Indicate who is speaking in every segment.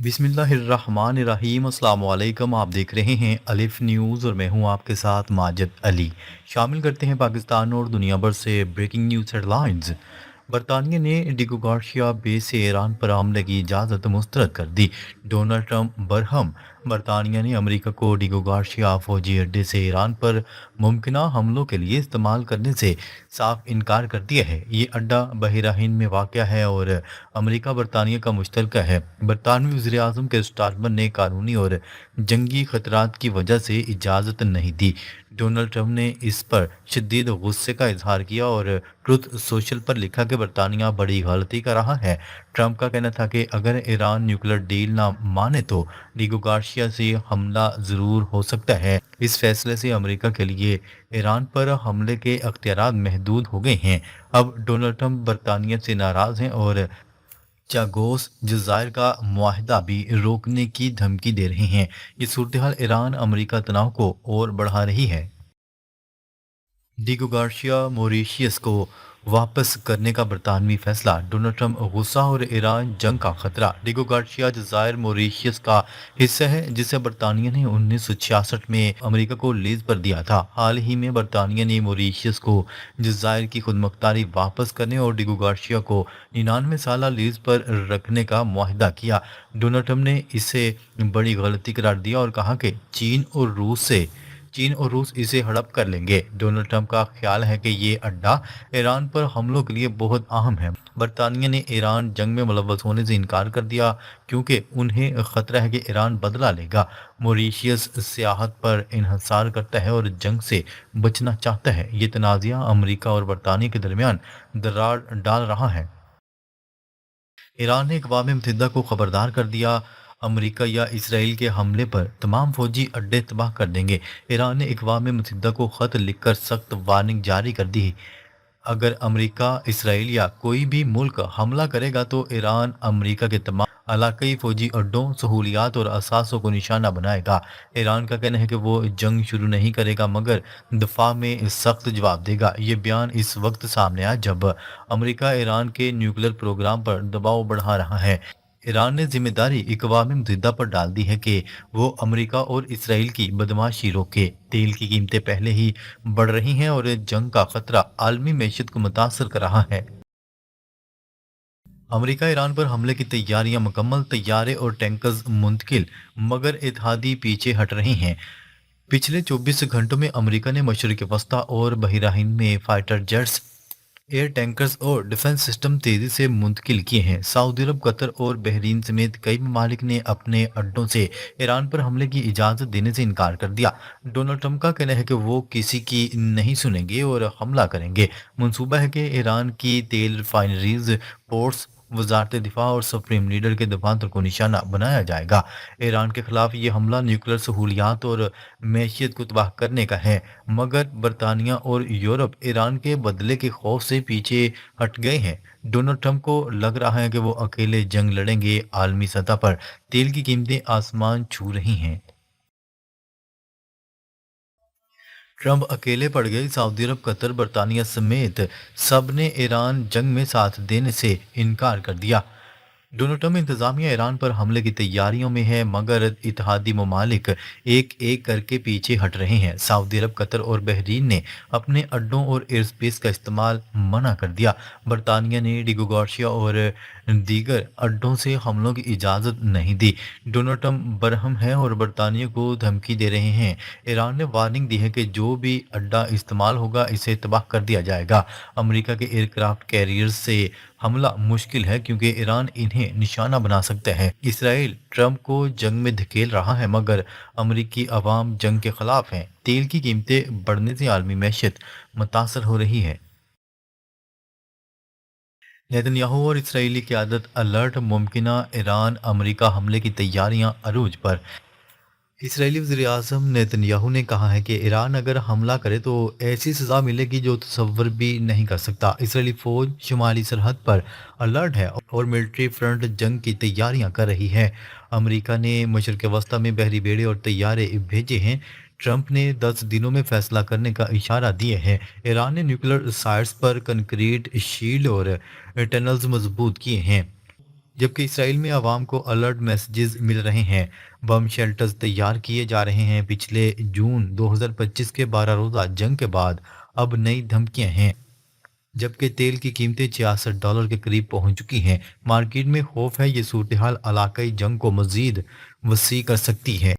Speaker 1: बिस्मिल्लाहिर्रहमानिर्रहीम। अस्सलाम वालेकुम। आप देख रहे हैं अलिफ न्यूज़ और मैं हूं आपके साथ माजिद अली। शामिल करते हैं पाकिस्तान और दुनिया भर से ब्रेकिंग न्यूज़ हेडलाइंस। बरतानिया ने डिगो गार्शिया बेस से ईरान पर हमले की इजाज़त मुस्तरद कर दी। Donald Trump Barham. बरतानिया ने अमेरिका को डिगो गार्शिया फौजी अड्डे से ईरान पर मुमकिना हमलों के लिए इस्तेमाल करने से साफ इनकार कर दिया है। ये अड्डा बहरा हिंद में वाक़या है और अमेरिका बरतानिया का मुश्तरका है। बरतानवी वज़ीर आज़म के स्टारमर ने कानूनी और जंगी खतरात की वजह से इजाज़त नहीं दी। डोनाल्ड ट्रंप ने इस पर शदीद गुस्से का इजहार किया और ट्रुथ सोशल पर लिखा कि बरतानिया बड़ी गलती कर रहा है। ट्रंप का कहना था कि अगर ईरान न्यूक्लियर डील ना माने तो डिगो गार्शिया से हमला ज़रूर हो सकता है। इस फैसले से अमेरिका के लिए ईरान पर हमले के अख्तियारात महदूद हो गए हैं। अब डोनाल्ड ट्रंप बरतानिया से नाराज़ हैं और चागोस जज़ायर का मुआहदा भी रोकने की धमकी दे रहे हैं। ये सूरत हाल ईरान अमेरिका तनाव को और बढ़ा रही है। डिगो गार्शिया मॉरिशियस को वापस करने का बरतानवी फैसला। डोनाल्ड ट्रंप गुस्सा और ईरान जंग का खतरा। डिगो गार्शिया जज़ायर मॉरिशियस का हिस्सा है जिसे बरतानिया ने 1966 में अमेरिका को लीज पर दिया था। हाल ही में बरतानिया ने मॉरिशियस को जज़ायर की खुदमुख्तारी वापस करने और डिगो गार्शिया को 99 साल लीज पर रखने का मुआहदा किया। डोनाल्ड ट्रंप ने इसे बड़ी गलती करार दिया और कहा कि चीन और रूस इसे हड़प कर लेंगे। डोनाल्ड ट्रंप का ख्याल है कि ये अड्डा ईरान पर हमलों के लिए बहुत अहम है। बरतानिया ने ईरान जंग में मुलव्वस होने से इनकार कर दिया क्योंकि उन्हें खतरा है कि ईरान बदला लेगा। मॉरिशियस सियाहत पर इन्हसार करता है और जंग से बचना चाहता है। ये तनाज़ा अमेरिका और बरतानिया के दरमियान दरार डाल रहा है। ईरान ने अक़वाम मुत्तहिदा को खबरदार कर दिया, अमेरिका या इसराइल के हमले पर तमाम फौजी अड्डे तबाह कर देंगे। ईरान ने अक़वाम मुत्तहिदा को ख़त लिखकर सख्त वार्निंग जारी कर दी। अगर अमेरिका, इसराइल या कोई भी मुल्क हमला करेगा तो ईरान अमेरिका के तमाम इलाकाई फौजी अड्डों, सहूलियात और असासों को निशाना बनाएगा। ईरान का कहना है कि वो जंग शुरू नहीं करेगा मगर दफा में सख्त जवाब देगा। ये बयान इस वक्त सामने आया जब अमेरिका ईरान के न्यूक्लियर प्रोग्राम पर दबाव बढ़ा रहा है। ईरान ने जिम्मेदारी अक़वाम मुत्तहिदा पर डाल दी है कि वो अमेरिका और इसराइल की बदमाशी रोके। तेल की कीमतें पहले ही बढ़ रही हैं और जंग का खतरा आलमी मैशत को मुतासर कर रहा है। अमेरिका ईरान पर हमले की तैयारियां मुकम्मल, तैयारे और टैंकर्स मुंतकिल, मगर इत्तेहादी पीछे हट रहे हैं। पिछले 24 घंटों में अमेरिका ने मशरक़ वस्ता और बहरा हिंद में फाइटर जेट्स, एयर टैंकर्स और डिफेंस सिस्टम तेजी से मुंतकिल किए हैं। सऊदी अरब, कतर और बहरीन समेत कई ममालिक ने अपने अड्डों से ईरान पर हमले की इजाज़त देने से इनकार कर दिया। डोनाल्ड ट्रंप का कहना है कि वो किसी की नहीं सुनेंगे और हमला करेंगे। मंसूबा है कि ईरान की तेल रिफाइनरीज, पोर्ट्स, वजारत दिफा और सुप्रीम लीडर के दफातर को निशाना बनाया जाएगा। ईरान के खिलाफ ये हमला न्यूक्लियर सहूलियात और मैशियत को तबाह करने का है, मगर बरतानिया और यूरोप ईरान के बदले के खौफ से पीछे हट गए हैं। डोनाल्ड ट्रंप को लग रहा है कि वो अकेले जंग लड़ेंगे। आलमी सतह पर तेल की कीमतें आसमान छू रही हैं। ट्रंप अकेले पड़ गए। सऊदी अरब, कतर, बरतानिया समेत सब ने ईरान जंग में साथ देने से इनकार कर दिया। डोनाल्ड ट्रंप इंतजामिया ईरान पर हमले की तैयारियों में है मगर इत्तेहादी ममालिक एक एक करके पीछे हट रहे हैं। सऊदी अरब, कतर और बहरीन ने अपने अड्डों और एयर स्पेस का इस्तेमाल मना कर दिया। बरतानिया ने डिगो गार्शिया और दीगर अड्डों से हमलों की इजाज़त नहीं दी। डोनाल्ड ट्रंप बरहम है और बरतानिया को धमकी दे रहे हैं। ईरान ने वार्निंग दी है कि जो भी अड्डा इस्तेमाल होगा इसे तबाह कर दिया जाएगा। अमेरिका के एयरक्राफ्ट कैरियर्स से हमला मुश्किल है क्योंकि ईरान इन्हें निशाना बना सकता है। इसराइल ट्रंप को जंग में धकेल रहा है मगर अमेरिकी अवाम जंग के खिलाफ हैं। तेल की कीमतें बढ़ने से आलमी मैशत मुतासर हो रही है। नेतन्याहू और इसराइली क़यादत अलर्ट, मुमकिना ईरान अमेरिका हमले की तैयारियां अरूज पर। इसराइली वज़ीर-ए-आज़म नेतन्याहू ने कहा है कि ईरान अगर हमला करे तो ऐसी सज़ा मिलेगी जो तसव्वुर भी नहीं कर सकता। इसराइली फ़ौज शुमाली सरहद पर अलर्ट है और मिलिट्री फ्रंट जंग की तैयारियां कर रही है। अमेरिका ने मशरिक़ वस्ता में बहरी बेड़े और तैयारे भेजे हैं। ट्रंप ने 10 दिनों में फैसला करने का इशारा दिए है। ईरान ने न्यूक्लियर साइट्स पर कंक्रीट शील्ड और टनल्स मजबूत किए हैं। जबकि इसराइल में आवाम को अलर्ट मैसेजेस मिल रहे हैं। बम शेल्टर्स तैयार किए जा रहे हैं। पिछले जून 2025 के 12 रोज़ा जंग के बाद अब नई धमकियां हैं, जबकि तेल की कीमतें $66 के करीब पहुंच चुकी हैं। मार्केट में खौफ है ये सूरत हाल इलाकाई जंग को मजीद वसी कर सकती है।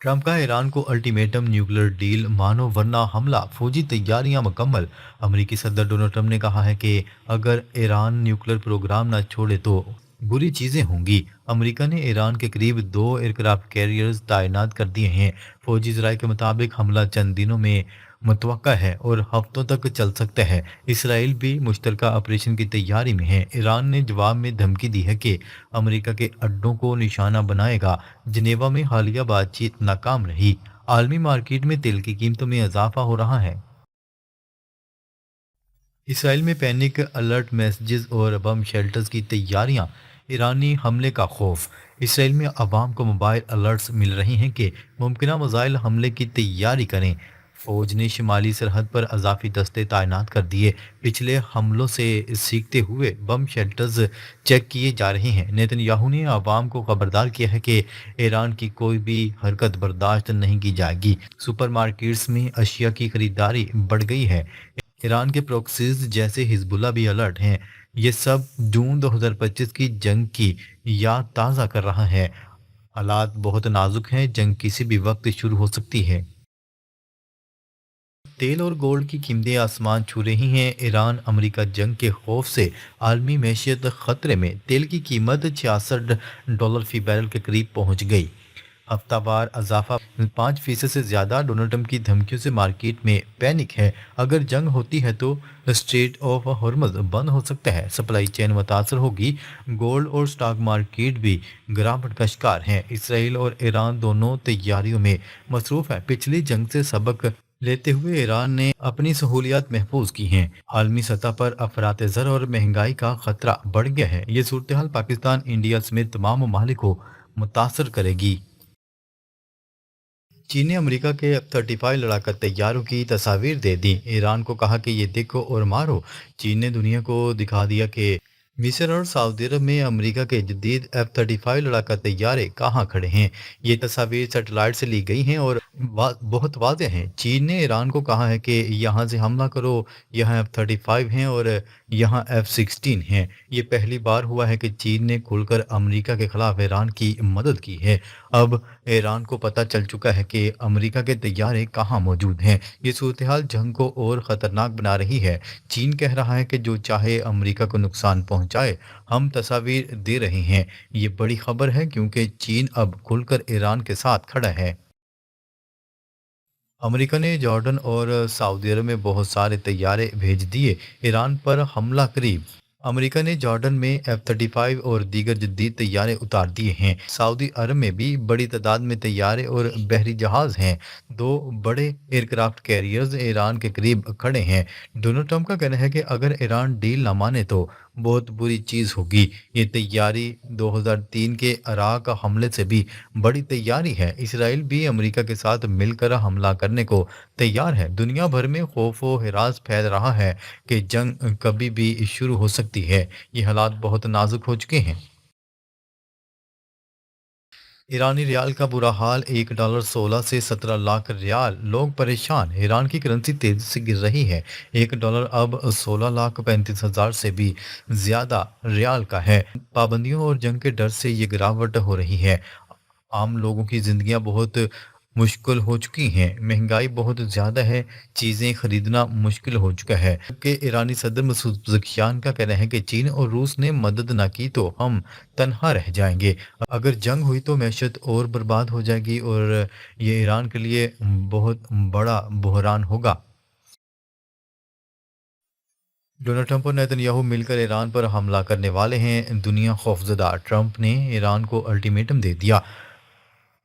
Speaker 1: ट्रंप का ईरान को अल्टीमेटम, न्यूक्लियर डील मानो वरना हमला, फौजी तैयारियां मुकम्मल। अमेरिकी सदर डोनाल्ड ट्रंप ने कहा है कि अगर ईरान न्यूक्लियर प्रोग्राम न छोड़े तो बुरी चीजें होंगी। अमेरिका ने ईरान के करीब 2 एयरक्राफ्ट कैरियर्स तैनात कर दिए हैं। फौजी जराये के मुताबिक हमला चंद दिनों में मुतवक्का है और हफ्तों तक चल सकता है। इसराइल भी मुश्तरका ऑपरेशन की तैयारी में है। ईरान ने जवाब में धमकी दी है कि अमेरिका के अड्डों को निशाना बनाएगा। जिनेवा में हालिया बातचीत नाकाम रही। आलमी मार्केट में तेल की कीमतों में इजाफा हो रहा है। इसराइल में पैनिक अलर्ट मैसेजेस और बम शेल्टर्स की तैयारियां, ईरानी हमले का खौफ। इसराइल में अवाम को मोबाइल अलर्ट्स मिल रही हैं कि मुमकिन मिसाइल हमले की तैयारी करें। फौज ने शुमाली सरहद पर अजाफी दस्ते तैनात कर दिए। पिछले हमलों से सीखते हुए बम शेल्टर्स चेक किए जा रहे हैं। नेतन्याहू ने अवाम को खबरदार किया है कि ईरान की कोई भी हरकत बर्दाश्त नहीं की जाएगी। सुपरमार्केट्स में अशिया की खरीदारी बढ़ गई है। ईरान के प्रोक्सीज जैसे हिजबुल्ला भी अलर्ट हैं। ये सब जून 2025 की जंग की याद ताज़ा कर रहा है। हालात बहुत नाजुक हैं, जंग किसी भी वक्त शुरू हो सकती है। तेल और गोल्ड की कीमतें आसमान छू रही हैं। ईरान अमेरिका जंग के खौफ से आलमी मैशियत खतरे में। तेल की कीमत $66 फी बैरल के करीब पहुंच गई। हफ्तावार इजाफा 5% से ज़्यादा। डोनाल्ड ट्रंप की धमकियों से मार्केट में पैनिक है। अगर जंग होती है तो स्ट्रेट ऑफ हॉर्मज बंद हो सकता है, सप्लाई चेन मुतासर होगी। गोल्ड और स्टॉक मार्केट भी गिरावट का शिकार हैं। इसराइल और ईरान दोनों तैयारियों में मसरूफ़ है। पिछली जंग से सबक लेते हुए ईरान ने अपनी सहूलियात महफूज की हैं। आलमी सतह पर अफरात ज़र और महंगाई का खतरा बढ़ गया है। ये सूरत हाल पाकिस्तान, इंडिया समेत तमाम ममालिक को मुतासर करेगी। चीन ने अमेरिका के F-35 लड़ाका तैयारों की तस्वीर दे दी। ईरान को कहा कि ये देखो और मारो। चीन ने दुनिया को दिखा दिया कि मिस्र और सऊदी अरब में अमेरिका के जदीद F-35 लड़ाका तैयारे कहाँ खड़े हैं। ये तस्वीर सैटेलाइट से ली गई हैं और बहुत वाज़ेह हैं। चीन ने ईरान को कहा है कि यहाँ से हमला करो, यहाँ F-35 हैं और यहाँ F-16 हैं। ये पहली बार हुआ है कि चीन ने खुलकर अमेरिका के खिलाफ ईरान की मदद की है। अब ईरान को पता चल चुका है कि अमेरिका के तैयारे कहाँ मौजूद हैं। ये सूरत हाल जंग को और ख़तरनाक बना रही है। चीन कह रहा है कि जो चाहे अमेरिका को नुकसान पहुंचाए, हम तस्वीर दे रहे हैं। ये बड़ी खबर है क्योंकि चीन अब खुलकर ईरान के साथ खड़ा है। अमेरिका ने जॉर्डन और सऊदी अरब में बहुत सारे तैयारे भेज दिए। ईरान पर हमला करीब। अमेरिका ने जॉर्डन में F-35 और दीगर जदीद तैयारे उतार दिए हैं। सऊदी अरब में भी बड़ी तादाद में तैयारे और बहरी जहाज हैं। 2 बड़े एयरक्राफ्ट कैरियर्स ईरान के करीब खड़े हैं। डोनाल्ड ट्रंप का कहना है कि अगर ईरान डील ना माने तो बहुत बुरी चीज़ होगी। ये तैयारी 2003 के इराक हमले से भी बड़ी तैयारी है। इसराइल भी अमेरिका के साथ मिलकर हमला करने को तैयार है। दुनिया भर में खौफ व हिरास फैल रहा है कि जंग कभी भी शुरू हो सकती है। ये हालात बहुत नाजुक हो चुके हैं। ईरानी रियाल का बुरा हाल। $1 16 से 17 लाख रियाल। लोग परेशान। ईरान की करेंसी तेजी से गिर रही है। $1 अब 16,35,000 से भी ज्यादा रियाल का है। पाबंदियों और जंग के डर से ये गिरावट हो रही है। आम लोगों की जिंदगियां बहुत मुश्किल हो चुकी हैं। महंगाई बहुत ज़्यादा है। चीज़ें खरीदना मुश्किल हो चुका है। कि ईरानी सदर मसूद पज़ेश्कियान का कहना है कि चीन और रूस ने मदद ना की तो हम तनहा रह जाएंगे। अगर जंग हुई तो मैशत और बर्बाद हो जाएगी और ये ईरान के लिए बहुत बड़ा बहरान होगा। डोनाल्ड ट्रंप और नेतन्याहू मिलकर ईरान पर हमला करने वाले हैं। दुनिया खौफजदा। ट्रंप ने ईरान को अल्टीमेटम दे दिया,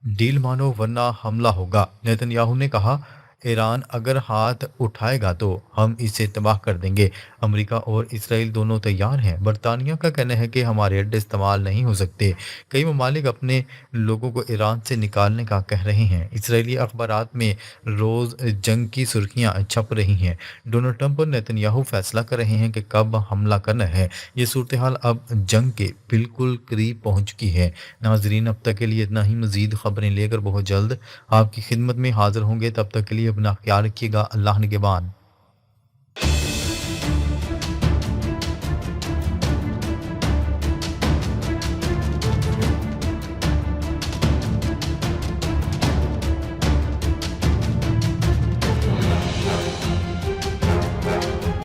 Speaker 1: डील मानो वरना हमला होगा। नेतन्याहू ने कहा ایران اگر ہاتھ اٹھائے گا تو ہم اسے تباہ کر دیں گے۔ امریکہ اور اسرائیل دونوں تیار ہیں۔ برطانیہ کا کہنا ہے کہ ہمارے اڈے استعمال نہیں ہو سکتے۔ کئی ممالک اپنے لوگوں کو ایران سے نکالنے کا کہہ رہے ہیں۔ اسرائیلی اخبارات میں روز جنگ کی سرخیاں چھپ رہی ہیں۔ ڈونلڈ ٹرمپ اور نیتن یاہو فیصلہ کر رہے ہیں کہ کب حملہ کرنا ہے۔ یہ صورتحال اب جنگ کے بالکل قریب پہنچ چکی ہے۔ ناظرین، اب تک کے لیے اتنا ہی۔ مزید خبریں لے کر بہت جلد آپ کی خدمت میں حاضر ہوں گے۔ تب تک کے لیے اپنا خیال رکھیے گا۔ اللہ نگہبان۔